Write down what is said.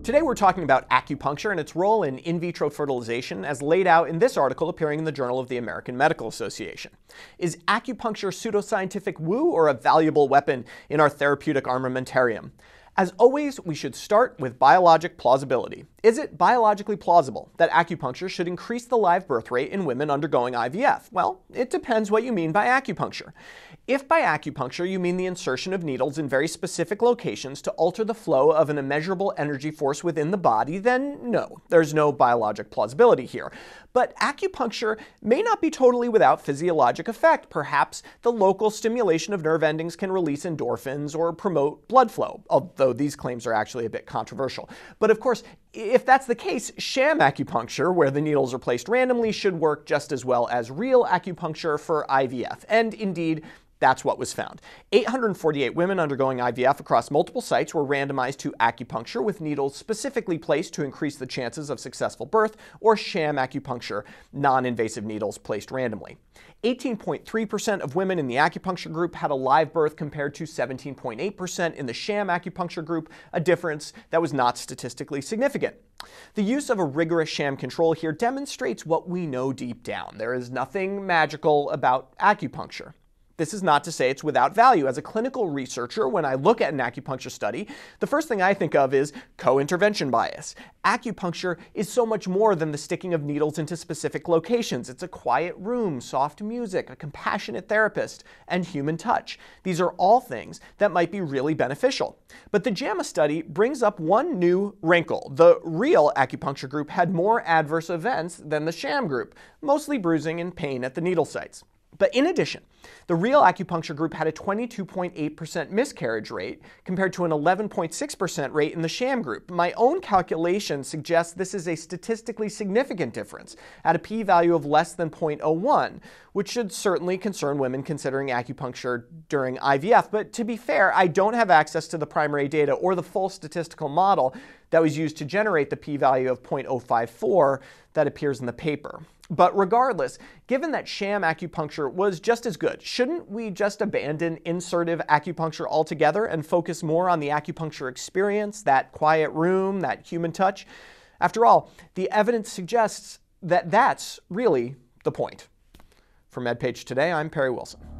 Today we're talking about acupuncture and its role in vitro fertilization as laid out in this article appearing in the Journal of the American Medical Association. Is acupuncture pseudoscientific woo or a valuable weapon in our therapeutic armamentarium? As always, we should start with biologic plausibility. Is it biologically plausible that acupuncture should increase the live birth rate in women undergoing IVF? Well, it depends what you mean by acupuncture. If by acupuncture you mean the insertion of needles in very specific locations to alter the flow of an immeasurable energy force within the body, then no, there's no biologic plausibility here. But acupuncture may not be totally without physiologic effect. Perhaps the local stimulation of nerve endings can release endorphins or promote blood flow, although these claims are actually a bit controversial. But of course, if that's the case, sham acupuncture, where the needles are placed randomly, should work just as well as real acupuncture for IVF. And indeed, that's what was found. 848 women undergoing IVF across multiple sites were randomized to acupuncture with needles specifically placed to increase the chances of successful birth, or sham acupuncture, non-invasive needles placed randomly. 18.3% of women in the acupuncture group had a live birth compared to 17.8% in the sham acupuncture group, a difference that was not statistically significant. The use of a rigorous sham control here demonstrates what we know deep down. There is nothing magical about acupuncture. This is not to say it's without value. As a clinical researcher, when I look at an acupuncture study, the first thing I think of is co-intervention bias. Acupuncture is so much more than the sticking of needles into specific locations. It's a quiet room, soft music, a compassionate therapist, and human touch. These are all things that might be really beneficial. But the JAMA study brings up one new wrinkle. The real acupuncture group had more adverse events than the sham group, mostly bruising and pain at the needle sites. But in addition, the real acupuncture group had a 22.8% miscarriage rate compared to an 11.6% rate in the sham group. My own calculation suggests this is a statistically significant difference at a p-value of less than 0.01, which should certainly concern women considering acupuncture during IVF. But to be fair, I don't have access to the primary data or the full statistical model that was used to generate the p-value of 0.054 that appears in the paper. But regardless, given that sham acupuncture was just as good, shouldn't we just abandon insertive acupuncture altogether and focus more on the acupuncture experience, that quiet room, that human touch? After all, the evidence suggests that that's really the point. For MedPage Today, I'm Perry Wilson.